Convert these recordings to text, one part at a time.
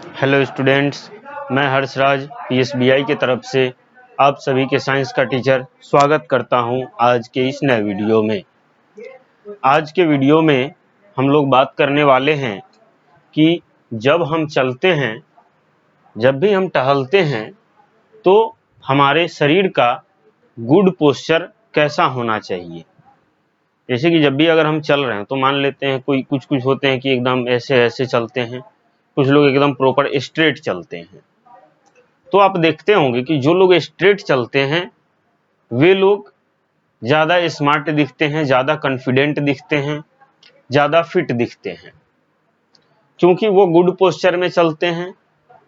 Hello students, मैं हर्षराज पीएसबीआई की तरफ से आप सभी के साइंस का टीचर स्वागत करता हूं आज के इस नए वीडियो में। आज के वीडियो में हम लोग बात करने वाले हैं कि जब हम चलते हैं, जब भी हम टहलते हैं तो हमारे शरीर का गुड पोस्चर कैसा होना चाहिए। जैसे कि जब भी अगर हम चल रहे हैं तो मान लेते हैं कोई कुछ होते हैं कि एकदम ऐसे ऐसे चलते हैं, कुछ लोग एकदम प्रॉपर स्ट्रेट चलते हैं। तो आप देखते होंगे कि जो लोग स्ट्रेट चलते हैं वे लोग ज़्यादा स्मार्ट दिखते हैं, ज़्यादा कॉन्फिडेंट दिखते हैं, ज़्यादा फिट दिखते हैं, क्योंकि वो गुड पोस्चर में चलते हैं।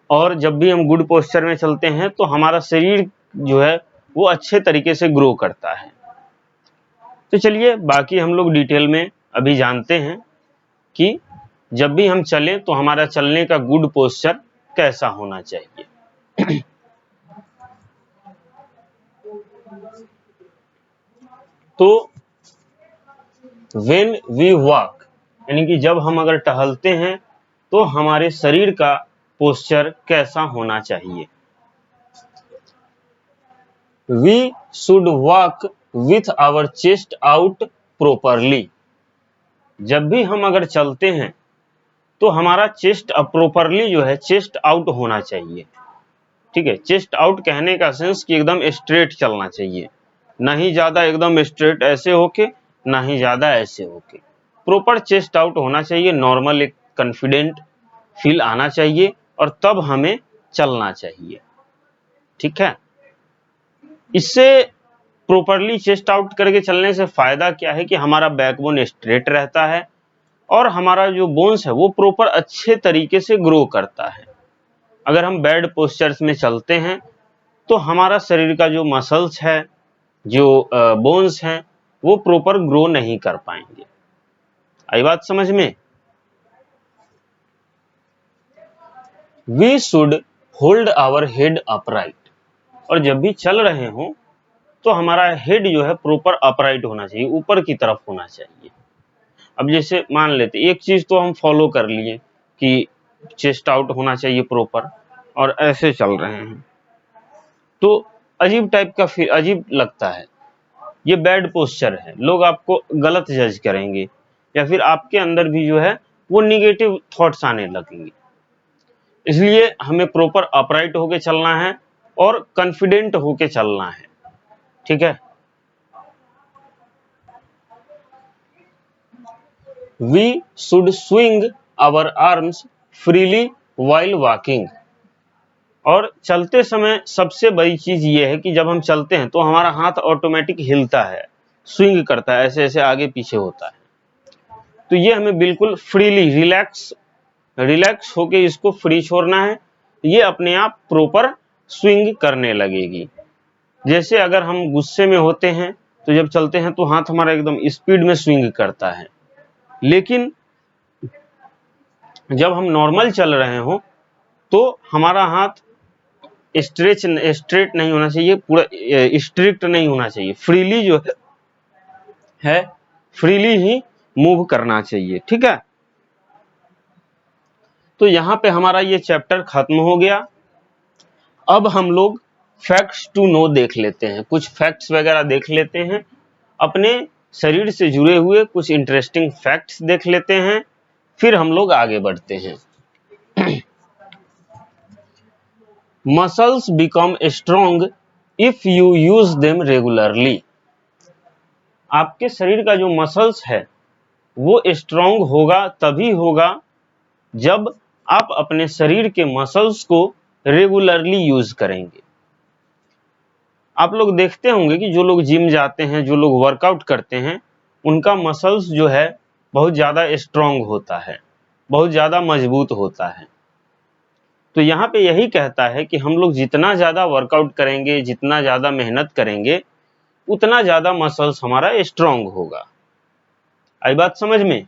और जब भी हम गुड पोस्चर में चलते हैं तो हमारा शरीर जो है वो अच्छे तरीके से ग्रो करता है। तो चलिए बाकी हम लोग डिटेल में अभी जानते हैं कि जब भी हम चलें तो हमारा चलने का गुड पोस्चर कैसा होना चाहिए। तो व्हेन वी वॉक, यानी कि जब हम अगर टहलते हैं तो हमारे शरीर का पोस्चर कैसा होना चाहिए। We should walk with our chest out properly. जब भी हम अगर चलते हैं तो हमारा चेस्ट प्रॉपरली जो है चेस्ट आउट होना चाहिए। ठीक है, चेस्ट आउट कहने का सेंस कि एकदम स्ट्रेट चलना चाहिए, ना ही ज्यादा एकदम स्ट्रेट ऐसे होके, ना ही ज्यादा ऐसे होके। प्रॉपर चेस्ट आउट होना चाहिए, नॉर्मल एक कॉन्फिडेंट फील आना चाहिए और तब हमें चलना चाहिए। ठीक है, इससे प्रॉपरली चेस्ट आउट करके चलने से फायदा क्या है कि हमारा बैकबोन स्ट्रेट रहता है और हमारा जो बोन्स है वो प्रॉपर अच्छे तरीके से ग्रो करता है। अगर हम बैड पोस्चर्स में चलते हैं तो हमारा शरीर का जो मसल्स है, जो बोन्स हैं, वो प्रॉपर ग्रो नहीं कर पाएंगे। आई बात समझ में? We should hold our head upright. और जब भी चल रहे हो तो हमारा हेड जो है प्रॉपर अपराइट होना चाहिए, ऊपर की तरफ होना चाहिए। अब जैसे मान लेते एक चीज तो हम फॉलो कर लिए कि चेस्ट आउट होना चाहिए प्रॉपर, और ऐसे चल रहे हैं तो अजीब टाइप का फिर अजीब लगता है, ये बैड पोस्चर है, लोग आपको गलत जज करेंगे या फिर आपके अंदर भी जो है वो निगेटिव थॉट्स आने लगेंगे। इसलिए हमें प्रॉपर अपराइट होके चलना है और कॉन्फिडेंट होके चलना है। ठीक है, we should swing our arms freely while walking. और चलते समय सबसे बड़ी चीज ये है कि जब हम चलते हैं तो हमारा हाथ ऑटोमेटिक हिलता है, स्विंग करता है, ऐसे ऐसे आगे पीछे होता है। तो ये हमें बिल्कुल फ्रीली रिलैक्स होके इसको फ्री छोड़ना है, ये अपने आप प्रॉपर स्विंग करने लगेगी। जैसे अगर हम गुस्से में होते हैं तो जब चलते हैं तो हाथ हमारा एकदम स्पीड में स्विंग करता है, लेकिन जब हम नॉर्मल चल रहे हो तो हमारा हाथ स्ट्रेट नहीं होना चाहिए, पूरा स्ट्रिक्ट नहीं होना चाहिए, फ्रीली जो है फ्रीली ही मूव करना चाहिए। ठीक है, तो यहां पे हमारा ये चैप्टर खत्म हो गया। अब हम लोग फैक्ट्स टू नो देख लेते हैं, कुछ फैक्ट्स वगैरह देख लेते हैं, अपने शरीर से जुड़े हुए कुछ इंटरेस्टिंग फैक्ट्स देख लेते हैं, फिर हम लोग आगे बढ़ते हैं। Muscles become strong if you use them regularly. आपके शरीर का जो मसल्स है वो स्ट्रॉन्ग होगा तभी होगा जब आप अपने शरीर के मसल्स को रेगुलरली यूज करेंगे। आप लोग देखते होंगे कि जो लोग जिम जाते हैं, जो लोग वर्कआउट करते हैं, उनका मसल्स जो है बहुत ज़्यादा स्ट्रॉन्ग होता है, बहुत ज़्यादा मजबूत होता है। तो यहाँ पे यही कहता है कि हम लोग जितना ज़्यादा वर्कआउट करेंगे, जितना ज़्यादा मेहनत करेंगे, उतना ज़्यादा मसल्स हमारा स्ट्रॉन्ग होगा। आई बात समझ में?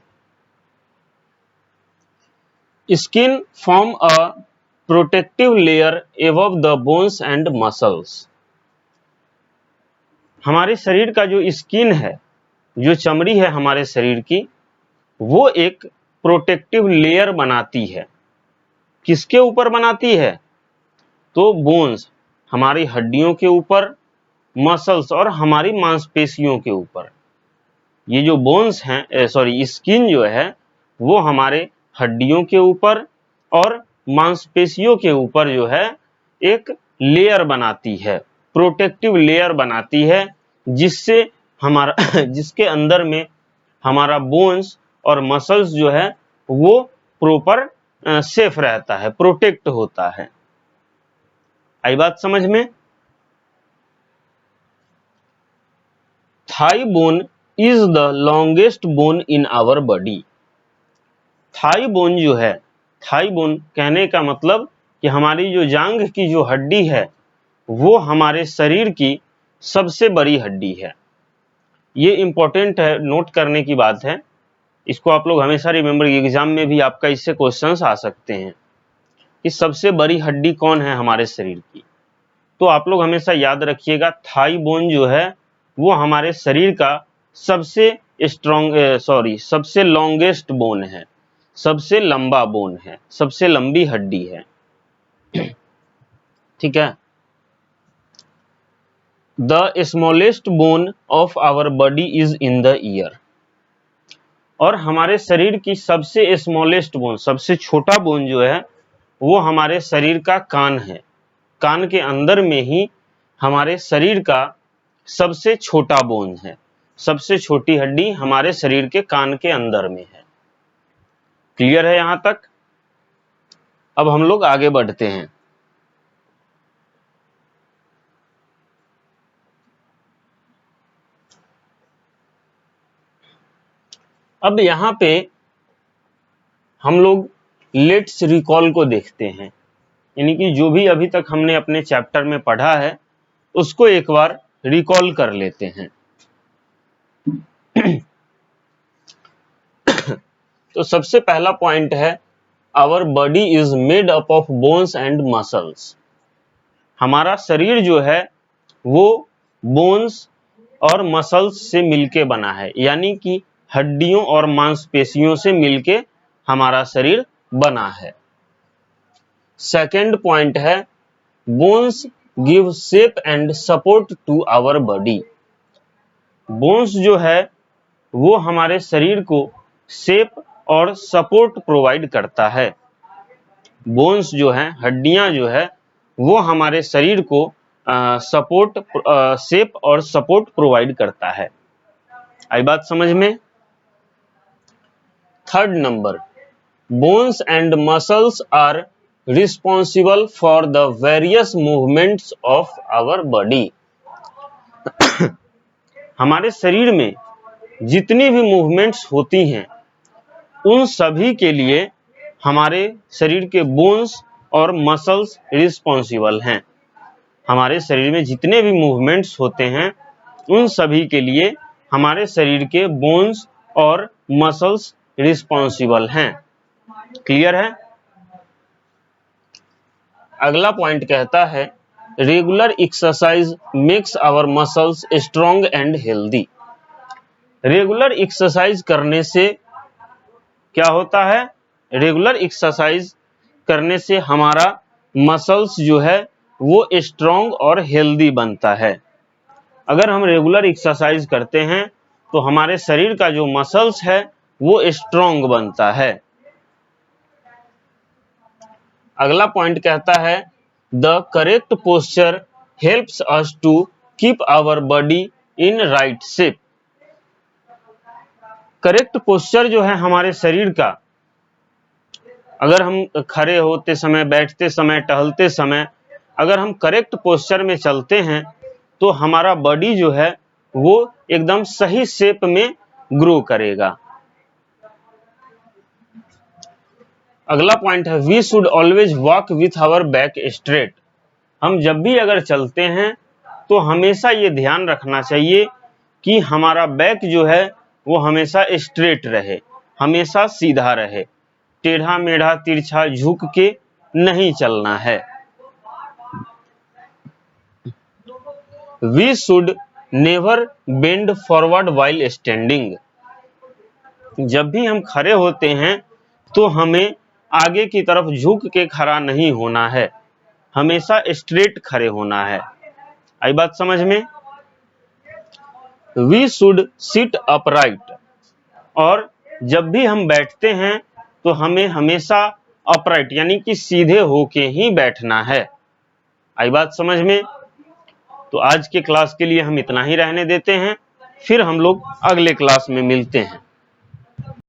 Skin form a protective layer above the bones and muscles. हमारे शरीर का जो स्किन है, जो चमड़ी है हमारे शरीर की, वो एक प्रोटेक्टिव लेयर बनाती है किसके ऊपर बनाती है? तो बोन्स, हमारी हड्डियों के ऊपर, मसल्स और हमारी मांसपेशियों के ऊपर। ये जो बोन्स हैं, सॉरी स्किन जो है वो हमारे हड्डियों के ऊपर और मांसपेशियों के ऊपर जो है एक लेयर बनाती है, प्रोटेक्टिव लेयर बनाती है, जिससे हमारा जिसके अंदर में हमारा बोन्स और मसल्स जो है वो प्रॉपर सेफ रहता है, प्रोटेक्ट होता है। आई बात समझ में? Thigh bone is the longest bone in our body. Thigh bone जो है, थाई बोन कहने का मतलब कि हमारी जो जांघ की जो हड्डी है वो हमारे शरीर की सबसे बड़ी हड्डी है। ये इंपॉर्टेंट है, नोट करने की बात है। इसको आप लोग हमेशा रिमेंबर, एग्जाम में भी आपका इससे क्वेश्चंस आ सकते हैं कि सबसे बड़ी हड्डी कौन है हमारे शरीर की। तो आप लोग हमेशा याद रखिएगा, थाई बोन जो है वो हमारे शरीर का सबसे सबसे लॉन्गेस्ट बोन है, सबसे लंबा बोन है, सबसे लंबी हड्डी है। ठीक है। The smallest bone of our body is in the ear. और हमारे शरीर की सबसे स्मॉलेस्ट बोन, सबसे छोटा बोन जो है वो हमारे शरीर का कान है। कान के अंदर में ही हमारे शरीर का सबसे छोटा बोन है, सबसे छोटी हड्डी हमारे शरीर के कान के अंदर में है। क्लियर है यहां तक? अब हम लोग आगे बढ़ते हैं। अब यहां पे हम लोग लेट्स रिकॉल को देखते हैं, यानी कि जो भी अभी तक हमने अपने चैप्टर में पढ़ा है उसको एक बार रिकॉल कर लेते हैं। तो सबसे पहला पॉइंट है, our body is made up of bones and muscles. हमारा शरीर जो है वो बोन्स और मसल्स से मिलके बना है, यानी कि हड्डियों और मांसपेशियों से मिलके हमारा शरीर बना है। सेकंड पॉइंट है, bones give shape and support to our body. Bones जो है वो हमारे शरीर को शेप और सपोर्ट प्रोवाइड करता है। बोन्स जो है, हड्डियां जो है वो हमारे शरीर को सपोर्ट, शेप और सपोर्ट प्रोवाइड करता है। आई बात समझ में? Third number, bones and muscles are responsible for the various movements of our body. हमारे शरीर में जितनी भी मूवमेंट्स होती हैं उन सभी के लिए हमारे शरीर के बोन्स और मसल्स रिस्पॉन्सिबल हैं। हमारे शरीर में जितने भी मूवमेंट्स होते हैं उन सभी के लिए हमारे शरीर के बोन्स और मसल्स रिस्पॉन्सिबल हैं। क्लियर है? अगला पॉइंट कहता है, regular exercise makes our muscles strong and healthy. Regular exercise करने से क्या होता है? रेगुलर एक्सरसाइज करने से हमारा मसल्स जो है वो स्ट्रॉन्ग और हेल्दी बनता है। अगर हम रेगुलर एक्सरसाइज करते हैं तो हमारे शरीर का जो मसल्स है वो स्ट्रॉन्ग बनता है। अगला पॉइंट कहता है, the correct posture helps us to keep our body in right shape. Correct posture जो है हमारे शरीर का, अगर हम खड़े होते समय, बैठते समय, टहलते समय अगर हम करेक्ट पोस्चर में चलते हैं तो हमारा बॉडी जो है वो एकदम सही शेप में ग्रो करेगा। अगला पॉइंट है, we should always walk with our back straight. हम जब भी अगर चलते हैं तो हमेशा ये ध्यान रखना चाहिए कि हमारा बैक जो है वो हमेशा स्ट्रेट रहे, हमेशा सीधा रहे, टेढ़ा मेढ़ा तिरछा झुक के नहीं चलना है। We should never bend forward while standing. जब भी हम खड़े होते हैं तो हमें आगे की तरफ झुक के खड़ा नहीं होना है, हमेशा स्ट्रेट खड़े होना है। आई बात समझ में? वी शुड सिट अपराइट, और जब भी हम बैठते हैं तो हमें हमेशा अपराइट यानी कि सीधे होके ही बैठना है। आई बात समझ में? तो आज के क्लास के लिए हम इतना ही रहने देते हैं, फिर हम लोग अगले क्लास में मिलते हैं।